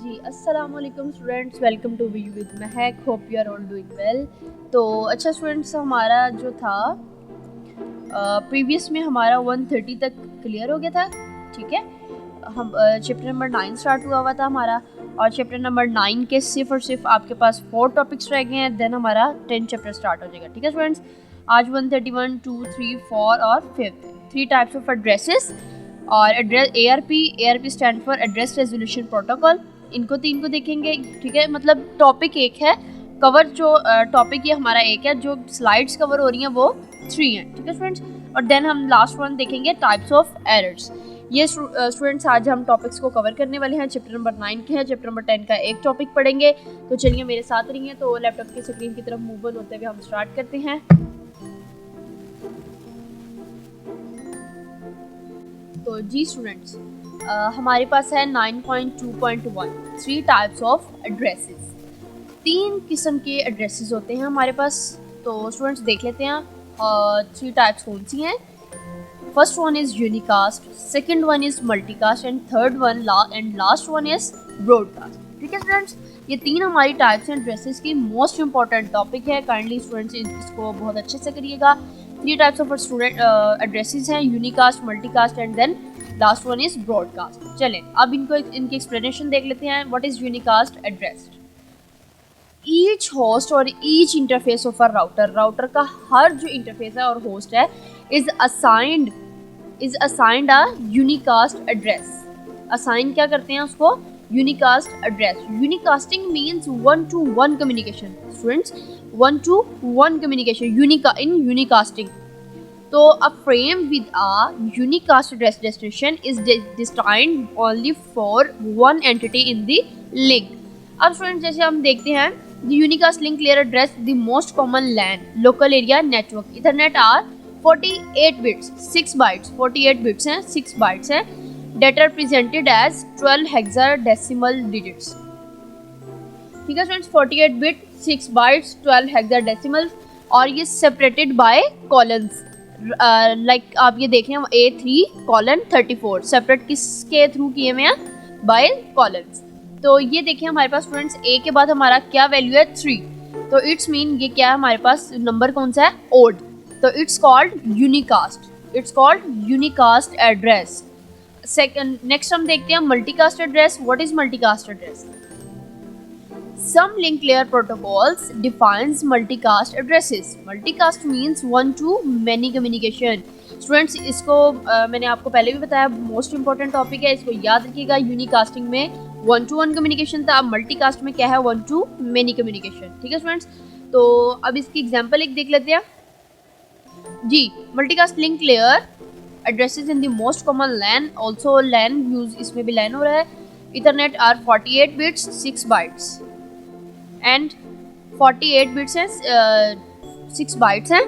जी, अस्सलाम वालेकुम students, welcome to we with Mahak, hope you are all doing well. तो अच्छा स्टूडेंट्स, हमारा जो था प्रीवियस में हमारा 130 तक क्लियर हो गया था। ठीक है, हम चैप्टर नंबर 9 स्टार्ट हुआ था हमारा, और चैप्टर नंबर 9 के सिर्फ और सिर्फ आपके पास 4 टॉपिक्स रह गए हैं, देन हमारा 10 चैप्टर स्टार्ट हो जाएगा। ठीक है स्टूडेंट्स, आज 131, 2, 3, 4 और 5 3 टाइप्स ऑफ एड्रेसेस और address ARP stand for address resolution protocol. इनको 3 को देखेंगे। ठीक है, मतलब टॉपिक एक है, कवर जो टॉपिक ये हमारा एक है, जो स्लाइड्स कवर हो रही हैं वो 3 हैं। ठीक है स्टूडेंट्स, और देन हम लास्ट वन देखेंगे टाइप्स ऑफ एरर्स। ये स्टूडेंट्स आज हम टॉपिक्स को कवर करने वाले हैं। चैप्टर नंबर 9 के हैं, चैप्टर नंबर 10 का एक टॉपिक पढ़ेंगे। तो चलिए मेरे साथ रहिए। तो लैपटॉप की स्क्रीन की तरफ मूव ऑन होते हुए हम स्टार्ट करते हैं। तो जी स्टूडेंट्स, हमारे पास है 9.2.1 3 टाइप्स ऑफ एड्रेसेस। 3 किस्म के एड्रेसेस होते हैं हमारे पास। तो स्टूडेंट्स देख लेते हैं 3 टाइप्स कौन सी हैं। First one is unicast, second one is multicast and third one and last one is broadcast. ठीक है स्टूडेंट्स, ये 3 हमारी टाइप्स एंड एड्रेसेस की मोस्ट इंपॉर्टेंट टॉपिक है। काइंडली स्टूडेंट्स इसको बहुत अच्छे से करिएगा। 3 टाइप्स ऑफ स्टूडेंट एड्रेसेस हैं, unicast, multicast and then last one is broadcast. चलें अब इनकी एक्सप्लेनेशन देख लेते हैं। What is unicast address? Each host और each interface of a router का हर जो इंटरफेस है और होस्ट है is assigned a unicast address. Assign क्या करते हैं उसको? Unicast address. यूनिकास्टिंग means 1 to 1 communication students, 1 to 1 communication in यूनिकास्टिंग। तो a frame with a unicast address destination is destined only for one entity in the link। अब student जैसे हम देखते हैं, the unicast link layer address the most common LAN local area network Ethernet are 48 bits 6 bytes 48 bits हैं 6 bytes हैं that are presented as 12 hexadecimal digits। ठीक है students, 48 bit 6 bytes 12 hexadecimals, और ये सेपरेटेड बाय कॉलन्स। लाइक आप ये देख रहे हैं A3:34 सेपरेट किसके थ्रू किए हुए हैं? By colons. तो ये देखिए हमारे पास स्टूडेंट्स A के बाद हमारा क्या वैल्यू है? 3। तो इट्स मीन ये क्या है हमारे पास? नंबर कौन सा है? ओड। तो it's called unicast address. Second next हम देखते हैं multicast address. What is multicast address? Some link layer protocols defines multicast addresses. Multicast means 1 to many communication. Students इसको मैंने आपको पहले भी बताया, मोस्ट इंपॉर्टेंट टॉपिक है, इसको याद रखिएगा। यूनिकास्टिंग में 1 to 1 कम्युनिकेशन था, अब मल्टीकास्ट में क्या है? 1 to many कम्युनिकेशन। ठीक है स्टूडेंट्स, तो अब इसकी एग्जांपल एक देख लेते हैं जी। Multicast link layer addresses in the most common LAN, also LAN use, इसमें भी LAN हो रहा है। Ethernet are 48 bits 6 bytes and 48 bits हैं 6 bytes हैं,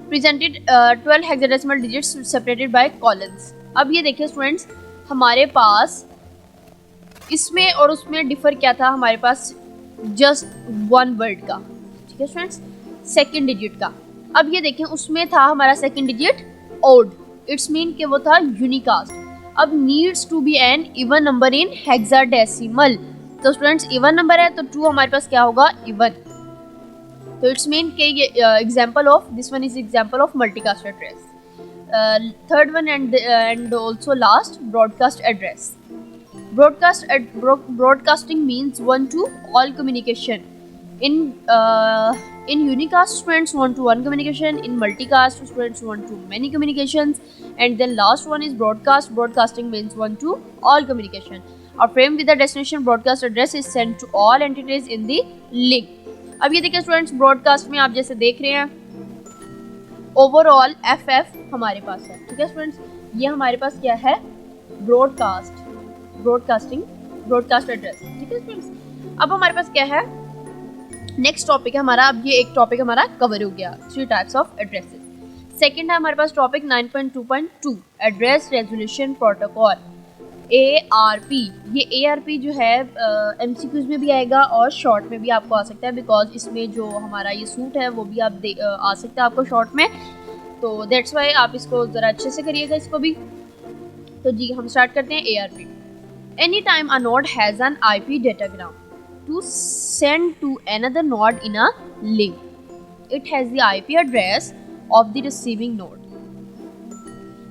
presented 12 hexadecimal digits separated by colons. अब ये देखिए स्टूडेंट्स, हमारे पास इसमें और उसमें डिफर क्या था? हमारे पास जस्ट 1 वर्ड का। ठीक है स्टूडेंट्स, सेकंड डिजिट का। अब ये देखें, उसमें था हमारा second digit odd, it's mean कि वो था यूनिकास्ट। अब needs to be an even number in hexadecimal. तो स्टूडेंट्स इवन नंबर है तो 2 हमारे पास क्या होगा? इवन। तो इट्स मीन कि ये example of this one is example of multicast address. Third one and also last broadcast address. Broadcasting means 1 to all communication in unicast students 1 to 1 communication, in multicast students 1 to many communications, and then last one is broadcasting means 1 to all communication। A frame with the destination broadcast address is sent to all entities in the link। अब ये देखिए students, broadcast में आप जैसे देख रहे हैं overall FF हमारे पास है। ठीक है स्टूडेंट्स, ये हमारे पास क्या है? Broadcast address. ठीक है स्टूडेंट्स, अब हमारे पास क्या है? नेक्स्ट टॉपिक है हमारा, अब ये एक टॉपिक हमारा कवर हो गया, 3 टाइप्स ऑफ एड्रेसेस। सेकंड है हमारे पास topic 9.2.2 address resolution protocol ARP। ये ARP जो है MCQs में भी आएगा और शॉर्ट में भी आपको आ सकता है, बिकॉज इसमें जो हमारा ये सूट है वो भी आप आ सकता है आपको शॉर्ट में। तो दैट्स वाई आप इसको ज़रा अच्छे से करिएगा इसको भी। तो जी हम स्टार्ट करते हैं ARP। Anytime a node has an IP datagram to send to another node in a link, it has the IP address of the receiving node.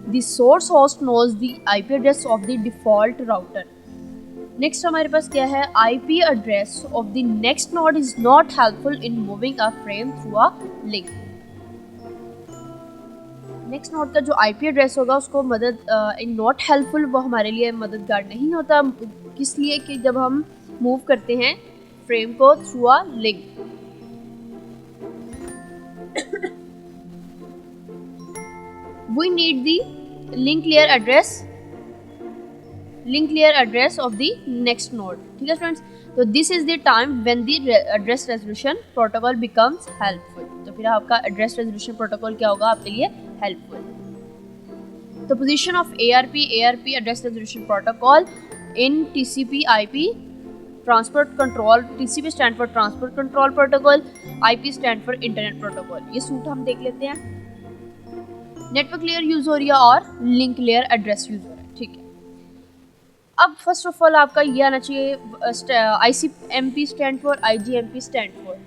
The source host knows the IP address of the default router. Next हमारे पास क्या है, IP address of the next node is not helpful in moving a frame through a link. Next node का जो IP address होगा उसको मदद in not helpful, वो हमारे लिए मददगार नहीं होता, किस लिए कि जब हम मूव करते हैं फ्रेम को through a link. We need the link layer address of the next node. ठीक है स्टूडेंट्स, तो this is the time when the address resolution protocol becomes helpful. तो फिर आपका एड्रेस रेजोल्यूशन प्रोटोकॉल क्या होगा आपके लिए, helpful. The position of ARP address resolution protocol in TCP/IP transport control. TCP stand for transport control protocol, IP stand for internet protocol. ये suit हम देख लेते हैं. नेटवर्क लेयर यूज हो रही है और लिंक लेयर एड्रेस यूज हो रहा है. ठीक है, अब फर्स्ट ऑफ ऑल आपका ये आना चाहिए ICMP stand for, IGMP stand for.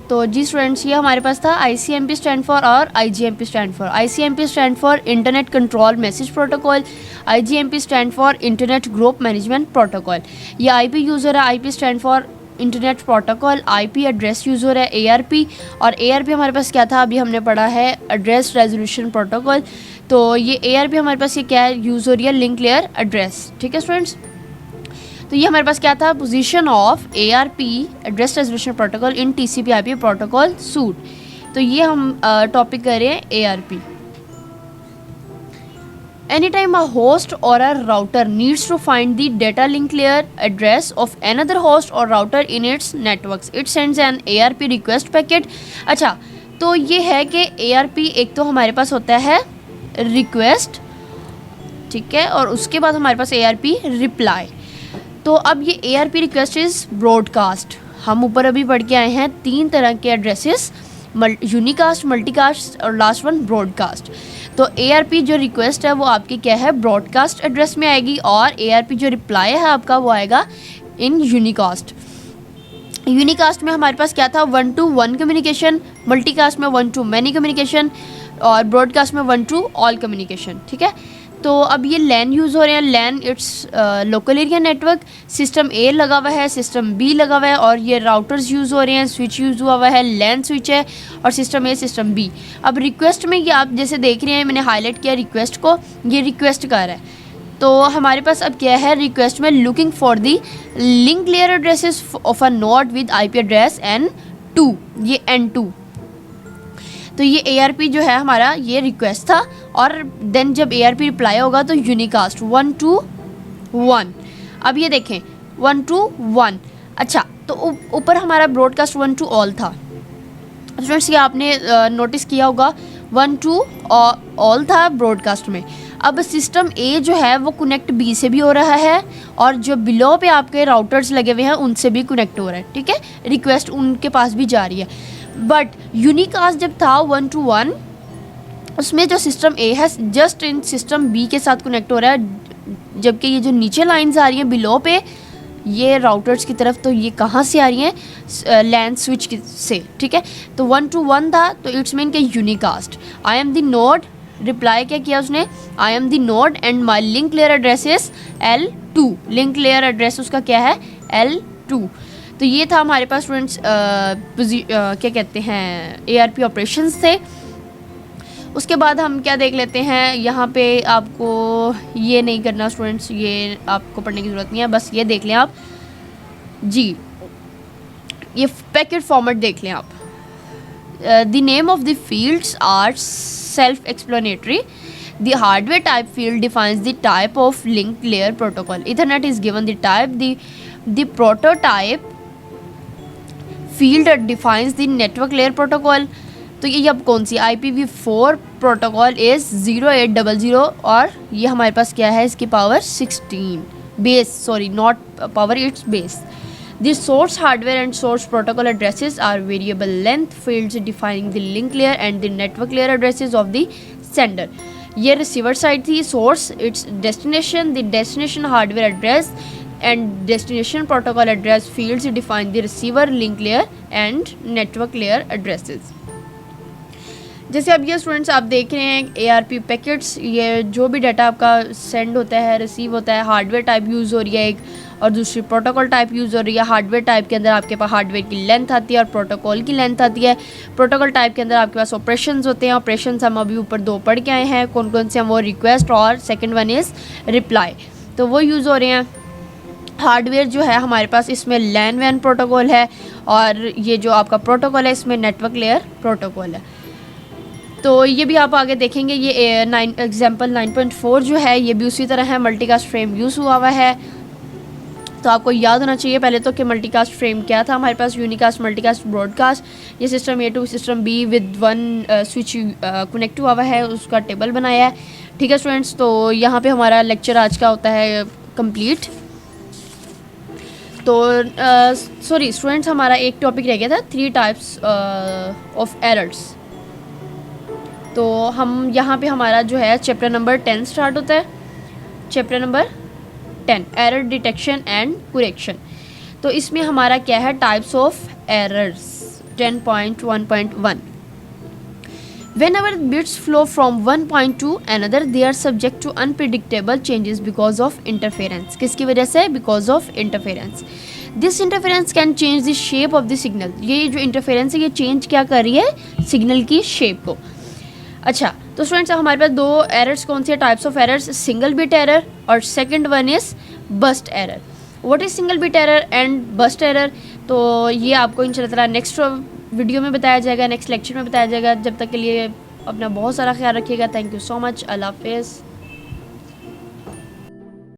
तो जी स्टूडेंट्स, ये हमारे पास था ICMP स्टैंड फॉर और IGMP stand for. ICMP stand for internet control message protocol, IGMP stand for internet group management protocol. ये IP यूज़ हो रहा है, IP stand for internet protocol, IP address use हो रहा है ARP, और ARP हमारे पास क्या था, अभी हमने पढ़ा है एड्रेस रेजोल्यूशन प्रोटोकॉल. तो ये ARP हमारे पास ये क्या है, यूज़ हो रही है लिंक लेयर एड्रेस. ठीक है स्टूडेंट्स, तो ये हमारे पास क्या था, position of ARP address resolution protocol in TCP/IP protocol suite. तो ये हम टॉपिक कर रहे हैं ARP. Any time a host or a router needs to find the data link layer address of another host or router in its networks, it sends an ARP request packet. अच्छा, तो ये है कि ARP एक तो हमारे पास होता है रिक्वेस्ट, ठीक है, और उसके बाद हमारे पास ARP रिप्लाई. तो अब ये ARP रिक्वेस्ट इज़ ब्रॉडकास्ट. हम ऊपर अभी पढ़ के आए हैं 3 तरह के एड्रेसेस, यूनिकास्ट, मल्टीकास्ट और लास्ट वन ब्रॉडकास्ट. तो ARP जो रिक्वेस्ट है वो आपकी क्या है, ब्रॉडकास्ट एड्रेस में आएगी, और ARP जो रिप्लाई है आपका वो आएगा इन यूनिकास्ट. यूनिकास्ट में हमारे पास क्या था, 1 to 1 कम्युनिकेशन, मल्टीकास्ट में 1 to many कम्युनिकेशन, और ब्रॉडकास्ट में 1 to all कम्युनिकेशन. ठीक है, तो अब ये LAN यूज़ हो रहे हैं. LAN it's local area network. System A लगा हुआ है, सिस्टम B लगा हुआ है, और ये राउटर्स यूज़ हो रहे हैं. स्विच यूज़ हुआ है, LAN स्विच है, और सिस्टम A, सिस्टम B. अब रिक्वेस्ट में ये आप जैसे देख रहे हैं, मैंने हाईलाइट किया रिक्वेस्ट को, ये रिक्वेस्ट कर रहा है. तो हमारे पास अब क्या है, रिक्वेस्ट में looking for the link layer addresses of a node with IP address N2, ये N2. तो ये ARP जो है हमारा ये रिक्वेस्ट था, और देन जब ARP रिप्लाई होगा तो यूनिकास्ट 1 to 1. अब ये देखें 1 to 1. अच्छा, तो ऊपर हमारा ब्रॉडकास्ट 1 to all था. फ्रेंड्स, ये आपने नोटिस किया होगा 1 to all था ब्रॉडकास्ट में. अब सिस्टम A जो है वो कनेक्ट B से भी हो रहा है, और जो बिलो पे आपके राउटर्स लगे हुए हैं उनसे भी कनेक्ट हो रहा है. ठीक है, रिक्वेस्ट उनके पास भी जा रही है. बट यूनिकास्ट जब था 1 to 1, उसमें जो सिस्टम A है जस्ट इन सिस्टम B के साथ कनेक्ट हो रहा है, जबकि ये जो नीचे लाइंस आ रही हैं बिलो पे ये राउटर्स की तरफ, तो ये कहाँ से आ रही हैं, LAN स्विच से. ठीक है, तो 1 to 1 था, तो इट्स मीन के unicast. I am the node, reply क्या किया उसने, I am the node and my link layer address is L2. Link layer address उसका क्या है, L2. तो ये था हमारे पास स्टूडेंट्स क्या कहते हैं ARP ऑपरेशंस थे. उसके बाद हम क्या देख लेते हैं, यहाँ पे आपको ये नहीं करना स्टूडेंट्स, ये आपको पढ़ने की ज़रूरत नहीं है, बस ये देख लें आप जी, ये पैकेट फॉर्मेट देख लें आप. The name of the fields are self explanatory. The hardware type field defines the type of link layer protocol. Ethernet is given the type. The prototype field defines the network layer protocol. तो ये अब कौन सी, IPv4 protocol is 0800, और ये हमारे पास क्या है, इसकी power 16 base, sorry not power, it's base. The source hardware and source protocol addresses are variable length fields defining the link layer and the network layer addresses of the sender. ये receiver side थी, source it's destination, the destination hardware address and destination protocol address fields define the receiver link layer and network layer addresses. जैसे अब ये students आप देख रहे हैं ARP packets, ये जो भी डाटा आपका सेंड होता है, रिसीव होता है, हार्डवेयर टाइप यूज़ हो रही है एक, और दूसरी प्रोटोकॉल टाइप यूज़ हो रही है। हार्डवेयर टाइप के अंदर आपके पास हार्डवेयर की लेंथ आती है और प्रोटोकॉल की लेंथ आती है। प्रोटोकॉल टाइप के अंदर आपके पास ऑपरेशंस होते हैं। ऑपरेशंस हम अभी ऊपर 2 पढ़ के आए हैं, कौन कौन से हम, वो रिक्वेस्ट और सेकेंड वन इज़ रिप्लाई, तो वो यूज़ हो रहे हैं। हार्डवेयर जो है हमारे पास, इसमें लैन वैन प्रोटोकॉल है, और ये जो आपका प्रोटोकॉल है इसमें नेटवर्क लेयर प्रोटोकॉल है। तो ये भी आप आगे देखेंगे। ये एग्जाम्पल 9.4 जो है ये भी उसी तरह है, मल्टीकास्ट फ्रेम यूज़ हुआ है। तो आपको याद होना चाहिए पहले तो कि मल्टीकास्ट फ्रेम क्या था हमारे पास, यूनिकास्ट, मल्टीकास्ट, ब्रॉडकास्ट। ये system A to system B with 1 switch connect हुआ है, उसका टेबल बनाया है। ठीक है स्टूडेंट्स, तो यहाँ पे हमारा लेक्चर आज का होता है कंप्लीट। तो सॉरी स्टूडेंट्स, हमारा एक टॉपिक रह गया था, 3 टाइप्स ऑफ एरर्स। तो हम यहाँ पे हमारा जो है चैप्टर नंबर 10 स्टार्ट होता है। Chapter number 10 error detection and correction. तो इसमें हमारा क्या है, types of errors 10.1.1। Whenever bits flow from one point to another, they are subject to unpredictable changes because of interference. किसकी वजह से? Because of interference. This interference can change the shape of the signal. ये जो interference है ये change क्या कर रही है? सिग्नल की शेप को। अच्छा, तो स्टूडेंट्स हमारे पास 2 एरर्स कौन सी है, types of errors, single bit error और second one is burst error. What is single bit error and burst error? तो ये आपको इंशाल्लाह ताला नेक्स्ट वीडियो में बताया जाएगा, नेक्स्ट लेक्चर में बताया जाएगा। जब तक के लिए अपना बहुत सारा ख्याल रखिएगा। Thank you so much. अल्लाह हाफिज़।